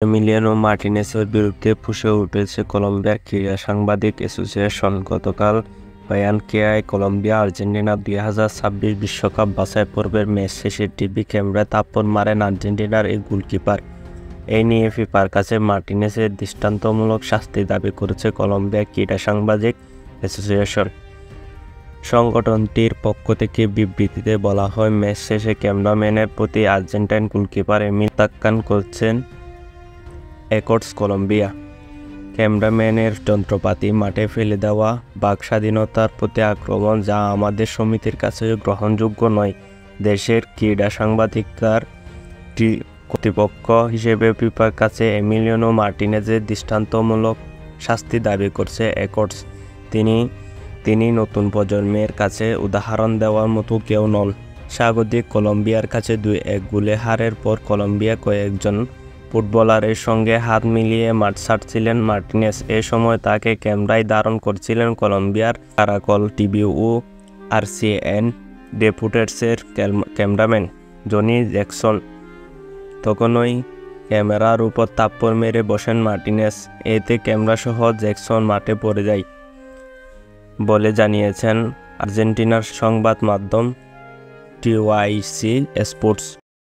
Emiliano মার্টিনেজের বিরুদ্ধে ফুঁসে উঠেছে কলম্বিয়ার ক্রীড়া সাংবাদিক অ্যাসোসিয়েশন। গতকাল বায়ানকিয়ায় কলম্বিয়া আর্জেন্টিনা 2026 বিশ্বকাপ বাছাই পর্বের ম্যাচ শেষে টিভি ক্যামেরায় থাপ্পড় মারেন আর্জেন্টিনার এই গোলকিপার। এই নিয়ে ফিফার কাছে মার্টিনেজের দৃষ্টান্তমূলক শাস্তি দাবি করেছে কলম্বিয়া ক্রীড়া সাংবাদিক অ্যাসোসিয়েশন। সংগঠনটির পক্ষ থেকে বিবৃতিতে বলা হয়, ম্যাচ শেষে ক্যামেরাম্যানের প্রতি আর্জেন্টাইন গোলকিপার এমিল প্রত্যাখ্যান করছেন একটস কলম্বিয়া। ক্যামেরাম্যানের যন্ত্রপাতি মাঠে ফেলে দেওয়া, বাক স্বাধীনতার প্রতি আক্রমণ, যা আমাদের সমিতির কাছে গ্রহণযোগ্য নয়। দেশের ক্রীড়া সাংবাদিকতার কর্তৃপক্ষ হিসেবে ফিফার কাছে এমিলিয়ানো মার্টিনেজের দৃষ্টান্তমূলক শাস্তি দাবি করছে একটস। তিনি নতুন প্রজন্মের কাছে উদাহরণ দেওয়ার মতো কেউ নন। স্বাগতিক কলম্বিয়ার কাছে 2-1 গোলে হারের পর কলম্বিয়া কয়েকজন ফুটবলারের সঙ্গে হাত মিলিয়ে মাঠ ছাড়ছিলেন মার্টিনেজ। এ সময় তাকে ক্যামেরায় ধারণ করছিলেন কলম্বিয়ার কারাকল টিভি ও আরসিএন ডেপুটেডসের ক্যামেরাম্যান জনি জ্যাকসন। তখনই ক্যামেরার উপর থাপ্পড় মেরে বসেন মার্টিনেজ। এতে ক্যামেরাসহ জ্যাকসন মাঠে পড়ে যায় বলে জানিয়েছেন আর্জেন্টিনার সংবাদ মাধ্যম টিওয়াইসি স্পোর্টস।